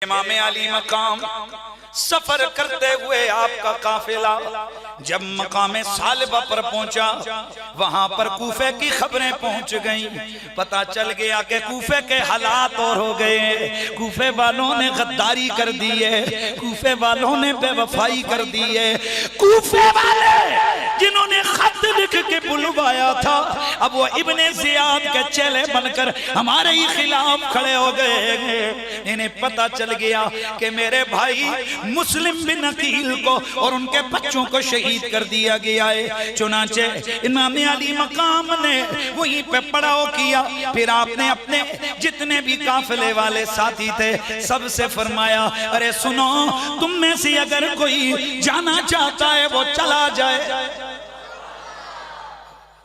इमाम अली मकाम सफर करते हुए आपका काफिला जब मकाम सालिबा पर पहुंचा, वहां पर कूफे की खबरें पहुंच गईं। पता चल गया कि कूफे के हालात और हो गए। कूफे वालों ने गद्दारी कर दी है, कूफे वालों ने बेवफाई कर दी है। कूफे वाले जिन्होंने खत लिख के बुलवाया था, अब वो इब्ने जियाद के चेले बनकर हमारे ही खिलाफ खड़े हो गए। इन्हें पता चल गया कि मेरे भाई मुस्लिम बिन अकील को और उनके बच्चों को शहीद कर दिया गया है। चुनाचे इमाम अली मकाम ने वहीं पे पड़ाव किया। फिर आपने अपने जितने भी काफिले वाले साथी थे सबसे फरमाया, अरे सुनो, तुम में से अगर कोई जाना चाहता है वो चला जाए।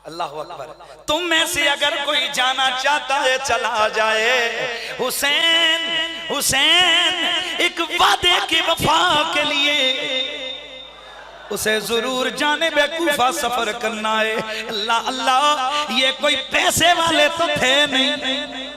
अल्लाह अकबर। तुम में से अगर कोई जाना चाहता है चला जाए। हुसैन हुसैन एक वादे की वफा के लिए उसे जरूर जाने बेकूफा सफर करना है। अल्लाह अल्लाह, ये कोई पैसे वाले तो थे नहीं,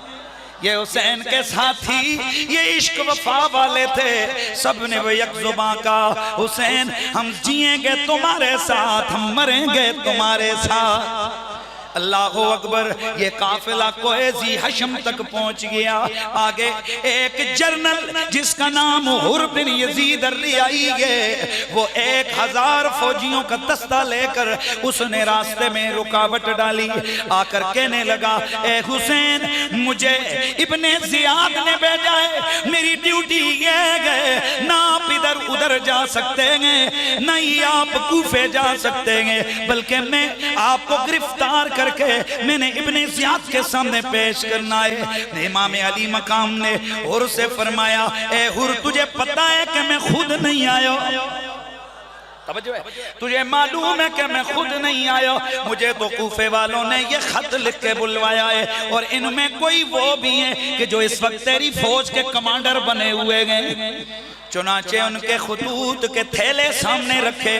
ये हुसैन के साथी, ये इश्क वफा वाले थे। सब ने वो एक जुबान का, हुसैन हम जिएंगे तुम्हारे साथ, हम मरेंगे तुम्हारे साथ। अल्लाह अकबर। ये काफिला कोएजी हशम तक पहुंच गया। आगे एक जर्नल जिसका नाम हुर बिन यजीद अर्रियाई है, वो 1000 फौजियों का दस्ता लेकर उसने रास्ते में रुकावट डाली। आकर कहने लगा, ए हुसैन, मुझे इब्ने जियाद ने भेजा है, मेरी ड्यूटी ये है, ना आप इधर उधर जा सकते हैं, न ही आप कूफे जा सकते हैं, बल्कि मैं आपको गिरफ्तार करके मैंने इब्ने जियाद के सामने पेश करना है। इमाम अली मकाम ने हुर से फरमाया, ए हुर, तुझे पता है कि मैं खुद नहीं आया, तुझे मालूम है कि मैं खुद नहीं आया, मुझे तो कूफे वालों ने ये खत लिख के बुलवाया है, और इनमें कोई वो भी है कि जो इस वक्त तेरी फौज के कमांडर बने हुए हैं। चुनाचे उनके खतूत के थैले सामने रखे,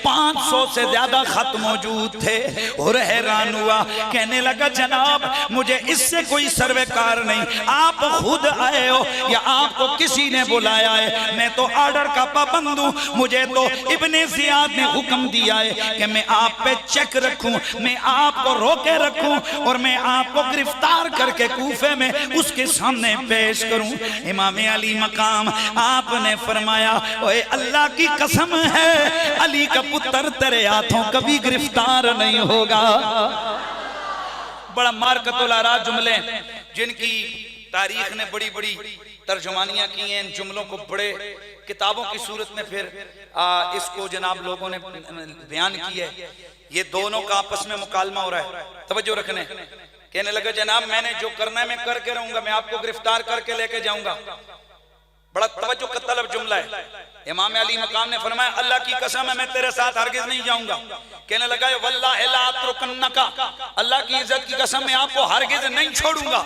500 से ज्यादा खत मौजूद थे। और हैरान हुआ, कहने लगा, जनाब मुझे इससे कोई सर्वेकार नहीं, आप खुद आए हो या आपको किसी ने बुलाया है, मैं तो ऑर्डर का पाबंद हूं। मुझे तो इब्ने जियाद ने हुक्म दिया है कि मैं आप पे चेक रखूं, मैं आपको रोके रखूं, और मैं आपको गिरफ्तार करके कूफे में उसके सामने पेश करूं। इमाम अली मकाम आपने फरमाया, ओए अल्लाह की कसम है, अली का पुत्र तेरे हाथों कभी गिरफ्तार नहीं होगा। बड़ा मारकतुल आरा जुमले, जिनकी तारीख ने बड़ी बड़ी तर्जुमानियां की हैं। इन जुमलों को बड़े किताबों की सूरत में फिर इसको जनाब लोगों ने बयान किया है। ये दोनों का आपस में मुकालमा हो रहा है, तवज्जो रखने। कहने लगे, जनाब मैंने जो करना है मैं करके रहूंगा, मैं आपको गिरफ्तार करके लेके जाऊंगा। बड़ा तवज्जो का तलब जुमला है। इमाम अली मकाम ने फरमाया, अल्लाह की कसम है मैं तेरे साथ हरगिज नहीं जाऊंगा। कहने लगा, वल्लाहि ला अतरुकन्नका, अल्लाह की इज्जत की कसम मैं आपको हरगिज नहीं छोड़ूंगा।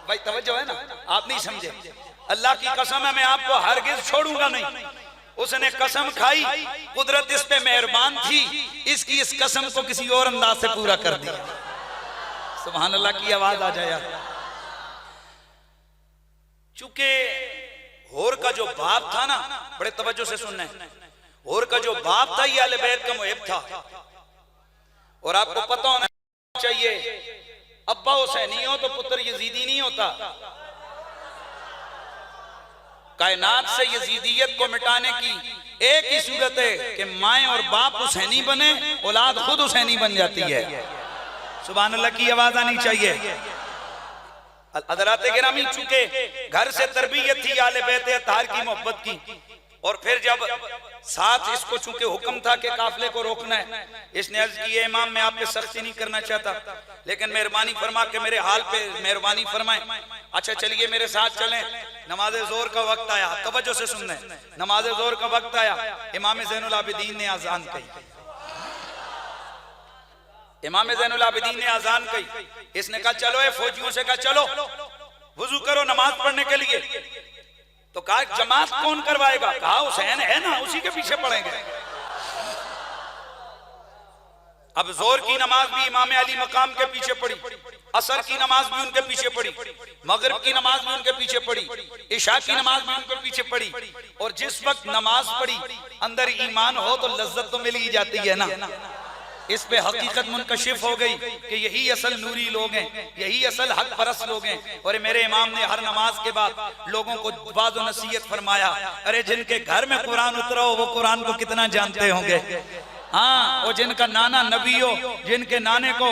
भाई तवज्जो है ना, आप नहीं समझे। अल्लाह की कसम है मैं आपको हरगिज छोड़ूंगा नहीं। उसने कसम खाई, कुदरत इस पे मेहरबान थी, इसकी इस कसम को किसी और अंदाज से पूरा कर दिया। सुभान अल्लाह की आवाज आ जाए यार। चूंकि होर का जो बाप था ना, बड़े तवज्जो से सुनना है, होर का जो बाप था ये अहले बैत का मुहिब था। और आपको पता होना चाहिए, अब्बा हुसैनी हो तो पुत्र यजीदी नहीं होता। कायनात से यजीदियत को मिटाने की एक ही सूरत है कि माए और बाप हुसैनी बने, औलाद खुद हुसैनी बन जाती है। सुभान अल्लाह की आवाज आनी चाहिए। हज़रात गिरामी, चूंकि घर से तरबियत थी आले बैत अत्हार की मोहब्बत की, और फिर जब साथ इसको चूंकि हुक्म था कि काफिले को रोकना है, इसने अर्ज की, इमाम मैं आप पे सख्ती नहीं करना चाहता, लेकिन मेहरबानी फरमा के मेरे हाल पे मेहरबानी फरमाएं। अच्छा चलिए मेरे साथ चलें, नमाज जोर का वक्त आया। तवज्जो से सुनना, नमाज जोर का वक्त आया, इमाम ज़ैनुल आबिदीन ने अजान कही। इमाम ज़ैनुल आबिदीन ने अजान कही। इसने कहा, चलो ए फौजियों से कहा, चलो वुजू करो नमाज पढ़ने के लिए। तो कहा, जमात कौन करवाएगा? कहा, हुसैन है ना, उसी के पीछे पढ़ेंगे। अब जोर की नमाज भी इमाम अली मकाम के पीछे पड़ी। असर की नमाज भी उनके पीछे पड़ी, मगरिब की नमाज भी उनके पीछे पड़ी, इशा की नमाज भी उनके पीछे पड़ी। और जिस वक्त नमाज पढ़ी अंदर ईमान हो तो लज्जत तो मिल ही जाती है ना। इस पे हकीकत मुनकशिफ हो गई कि यही असल नूरी लोग हैं, यही असल हक परस्त लोग हैं। और मेरे इमाम ने हर नमाज के बाद लोगों को वाज़ और नसीहत फरमाया, अरे जिनके घर में कुरान उतरा हो वो कुरान को कितना जानते होंगे। हाँ, वो जिनका नाना नबी हो, जिनके नाने को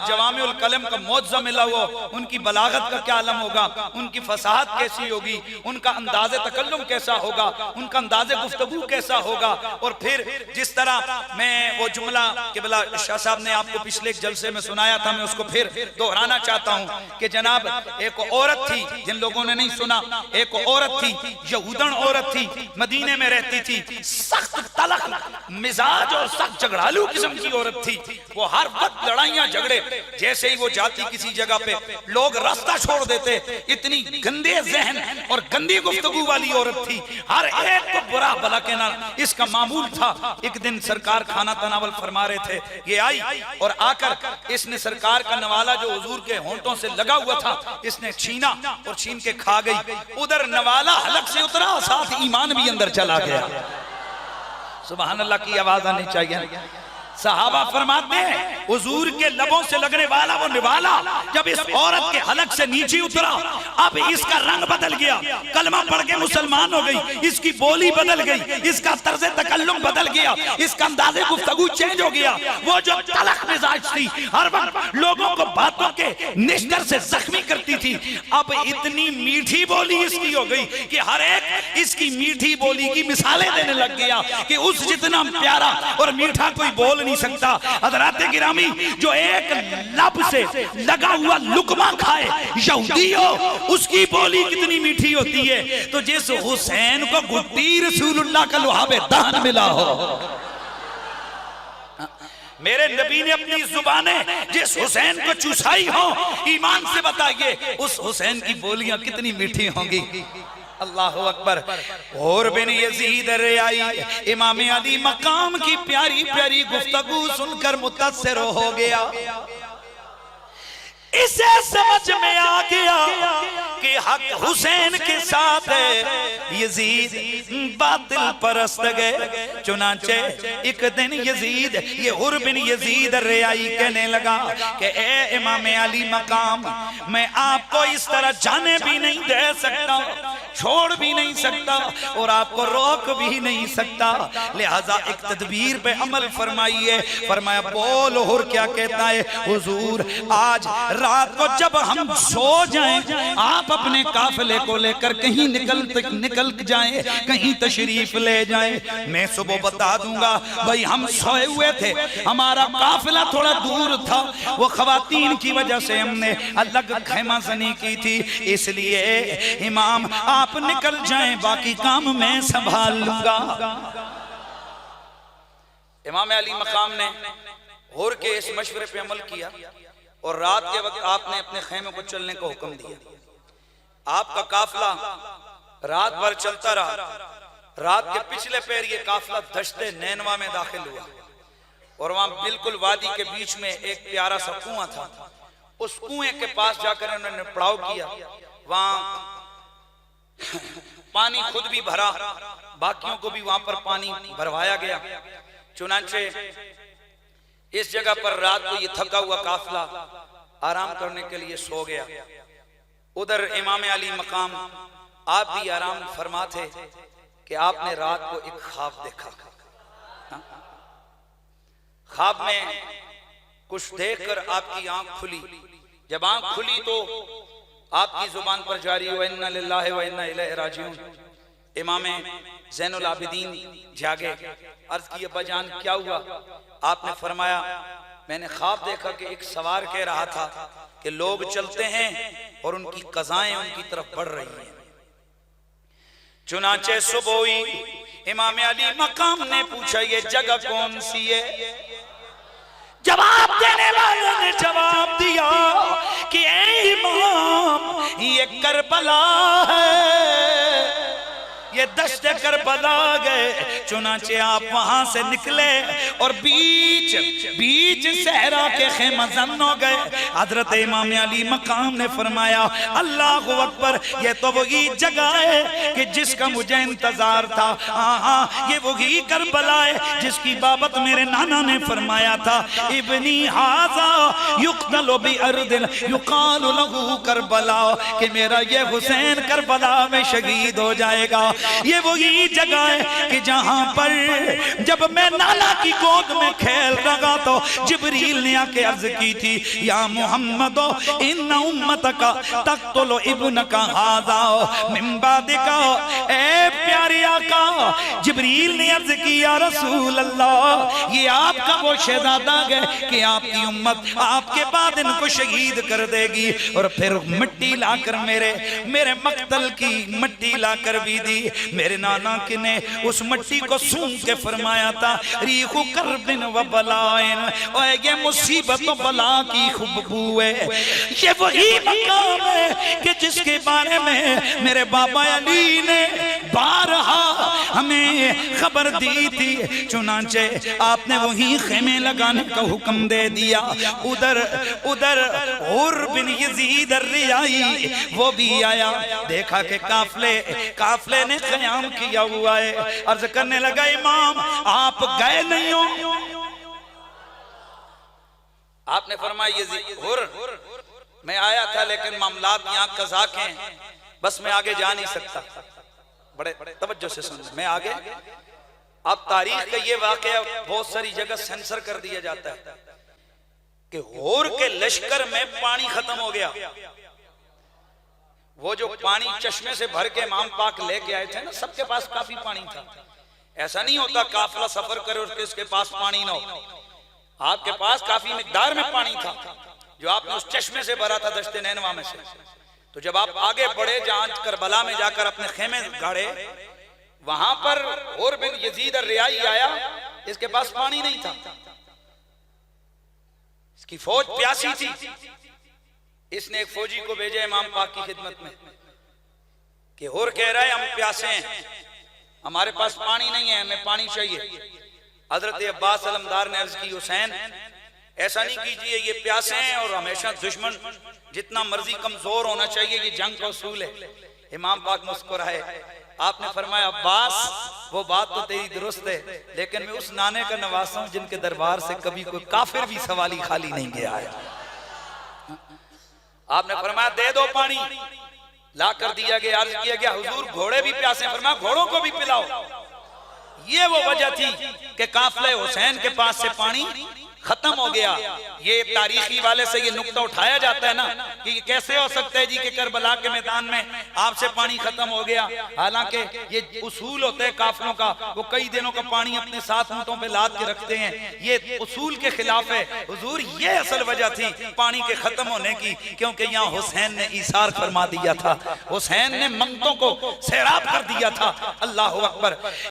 जवामिउल कलम का मौजज़ा मिला हो, उनकी बलागत का क्या आलम होगा, उनकी फसाहत कैसी होगी, उनका अंदाज़े तकल्लुम कैसा होगा, उनका अंदाज़े गुफ्तगू कैसा होगा। और फिर जिस तरह मैं वो जुमला किबला शाह साहब ने आपको पिछले एक जलसे में सुनाया था, मैं उसको फिर दोहराना चाहता हूँ कि जनाब एक औरत थी, जिन लोगों ने नहीं सुना, एक औरत थी, यहूदन औरत थी, मदीने में रहती थी, सख्त तलख मिजाज और सख्त झगड़ालू किस्म की औरत थी। वो हर वक्त लड़ाइयां झगड़े, जैसे ही वो जाती किसी जगह पे लोग रास्ता छोड़ देते। इतनी गंदे जहन और गंदी गुफ्तगू वाली औरत थी, हर एक को बुरा भला कहना इसका मामूल था। एक दिन सरकार खाना तनावल फरमा रहे थे, ये आई और आकर इसने सरकार का नवाला जो हुजूर के होंठों से लगा हुआ था इसने छीना और छीन के खा गई। उधर नवाला हलक से उतरा, साथ ईमान भी अंदर चला गया। सुभान अल्लाह की आवाज आनी चाहिए। सहाबा फरमाते हैं हुजूर के लबों से लगने वाला वो निवाला जब इस औरत के हलक से नीचे उतरा, अब इसका रंग बदल गया, कलमा पढ़ के मुसलमान हो गई, इसकी बोली बदल गई, इसका तर्ज तकल्लुम बदल गया, इसका अंदाज़े गुफ्तगू चेंज हो गया। वो जो तलख मिजाज थी, हर वक्त लोगों को बातों के निश्तर से जख्मी करती थी, अब इतनी मीठी बोली इसकी हो गई कि हर एक इसकी मीठी बोली की मिसालें देने लग गया कि उस जितना प्यारा और मीठा कोई बोल नहीं सकता। हज़रात गिरामी, जो एक लब से लगा हुआ लुकमा खाए यहूदी हो, उसकी बोली कितनी मीठी होती है। तो जिस हुसैन को गुड्डी रसूलुल्लाह का लुहाबे दहन मिला हो, मेरे नबी ने अपनी जुबाने जिस हुसैन को चुसाई हो, ईमान से बताइए उस हुसैन की बोलियां कितनी मीठी होंगी। अल्लाह अकबर। और बिन यजीद रियाई इमाम अली मकाम की प्यारी प्यारी गुफ्तगू सुनकर मुतासिर हो गया। इसे समझ में आ गया कि हक हुसैन के साथ है, यजीद बातिल परस्त गए। चुनाचे एक दिन यजीद, ये हुर बिन यजीद रियाई कहने लगा कि ए इमाम अली मकाम, मैं आपको इस तरह जाने भी नहीं दे सकता, छोड़ भी नहीं सकता और आपको रोक भी नहीं सकता, लिहाजा एक तदबीर पे अमल फरमाइए। फरमाया बोल हुर क्या कहता है? हुजूर आज रात को जब हम सो जाएं, आप अपने काफिले को लेकर कहीं निकल जाएं, कहीं तशरीफ ले जाएं, मैं सुबह बता दूंगा भाई हम सोए हुए थे, हमारा काफिला थोड़ा दूर था, वो खवातीन की वजह से हमने अलग खैमाजनी की थी, इसलिए इमाम आप निकल जाएं, बाकी काम मैं संभाल लूंगा। इमाम अली मकाम ने हुर के इस मशवरे पे अमल किया और रात के वक्त आपने अपने खेमे को चलने का हुक्म दिया। आपका काफिला रात भर चलता रहा। रात के पिछले पैर ये काफिला दश्ते नैनवा में दाखिल हुआ और वहां बिल्कुल वादी के बीच में एक प्यारा सा कुआं था। उस कुएं के पास जाकर उन्होंने पड़ाव किया। वहां पानी खुद भी भरा, बाकियों को भी वहां पर पानी भरवाया गया। चुनांचे इस जगह पर रात को ये थका हुआ काफिला आराम करने के लिए सो गया। उधर इमाम अली मकाम आप भी आराम फरमा थे कि आपने रात को एक ख्वाब देखा। ख्वाब में कुछ देखकर आपकी आंख खुली। जब आंख खुली तो आपकी जुबान पर जारी हुआ इन्ना लिल्लाहि व इन्ना इलैहि राजिऊन। इमाम ज़ैनुल आबिदीन जागे, अर्ज की अब्बा जान क्या हुआ? आपने फरमाया मैंने ख्वाब देखा कि एक सवार कह रहा था कि लोग चलते हैं और उनकी कज़ाएं उनकी तरफ बढ़ रही हैं। चुनाचे सुबह हुई, इमाम अली मकाम ने पूछा ये जगह कौन सी है? जवाब देने वाले ने जवाब दिया कि ए इमाम ये करबला है। ये दश्त करबला गए। चुनाचे आप वहां से निकले और बीच बीच सहरा के खेमा जन हो गए। हजरत इमाम अली मकाम ने फरमाया अल्लाह अकबर, ये तो वही जगह है कि जिसका मुझे इंतजार था। हाँ, ये वही करबला है जिसकी बाबत मेरे नाना ने फरमाया था, इब्नी हाजा युक्तलो बि अर्दिन युकालु लहू करबला, कि मेरा ये हुसैन करबला में शहीद हो जाएगा। ये वही जगह है कि जहां पर जब मैं नाना की गोद में खेल रहा तो जिब्रील ने आके अर्ज की थी, या मोहम्मद इन्ना उम्मतका तक़्तुलु इब्नका हाज़ा मिन बादिका। ए प्यारे आका, जिब्रील ने अर्ज की, या रसूल अल्लाह, ये आपका वो शहजादा है कि आपकी उम्मत आपके बाद इनको शहीद कर देगी। और फिर मिट्टी लाकर मेरे मक्तल की मिट्टी लाकर भी दी। मेरे नाना की ने उस मिट्टी को सूंघ के फरमाया था, रीखु करबिन व बलाइन, और ये मुसीबत बला की खुशबू है। ये वही मकाम है कि जिसके बारे में मेरे बाबा अली ने बारहा हमें खबर दी थी। चुनांचे आपने वही खेमे लगाने का हुक्म दे दिया। उधर उधर हुर बिन यजीद अर्रियाई वो भी आया, देखा कि काफले ने क़याम किया हुआ है। अर्ज करने लगा, इमाम आप गए नहीं हो? आपने फरमाया यजीद हुर, मैं आया था लेकिन मामलात यहाँ कज़ाक हैं, बस मैं आगे जा नहीं सकता। बड़े तवज्जो से सुन, मैं आगे। अब तारीख का ये वाकया बहुत सारी जगह सेंसर कर दिया जाता है कि होर के लश्कर में पानी खत्म हो गया। वो जो पानी चश्मे से भर के इमाम पाक लेके आए थे ना, सबके पास काफी पानी था। ऐसा नहीं होता काफिला सफर करे और उसके पास पानी ना हो। आपके पास काफी मिकदार में पानी था जो आपने उस चश्मे से भरा था दश्ते नैनवा में से। तो जब आप आगे बढ़े, जहां करबला में जाकर अपने खेमे गाड़े, वहां पर और बिन यजीद अर्रियाई आया, इसके पास पानी नहीं था, इसकी फौज प्यासी थी। इसने एक फौजी को भेजा इमाम पाक की खिदमत में कि और कह रहा है हम प्यासे हैं, हमारे पास पानी नहीं है, हमें पानी चाहिए। हजरत अब्बास अलमदार ने अर्ज की, हुसैन ऐसा नहीं कीजिए, ये प्यासे हैं और हमेशा दुश्मन जितना मर्जी कमजोर होना चाहिए, ये जंग का उसूल है। इमाम पाक मुस्कुराए। आपने फरमाया, अब्बास वो बात तो तेरी दुरुस्त है, लेकिन मैं उस नाने का नवासा हूं जिनके दरबार से कभी कोई काफिर भी सवाली खाली नहीं गया है। आपने फरमाया दे दो पानी, ला कर दिया गया। अर्ज किया गया, हुजूर घोड़े भी प्यासे, फरमाया घोड़ों को भी पिलाओ। ये वो वजह थी कि काफिले हुसैन के पास से पानी खत्म हो गया। ये तारीखी वाले से ये नुक्ता उठाया जाता है ना कि ये कैसे हो सकता है जी कि करबला के मैदान में आपसे पानी खत्म हो गया। हालांकि ये उसूल होते हैं काफिलों का, वो कई दिनों का पानी अपने साथ ऊंटों पे लाद के रखते हैं, ये उसूल के खिलाफ है। हुजूर ये असल वजह थी पानी के खत्म होने की, क्योंकि यहाँ हुसैन ने ईसार फरमा दिया था, हुसैन ने मंगतों को सैराब कर दिया था। अल्लाह अकबर।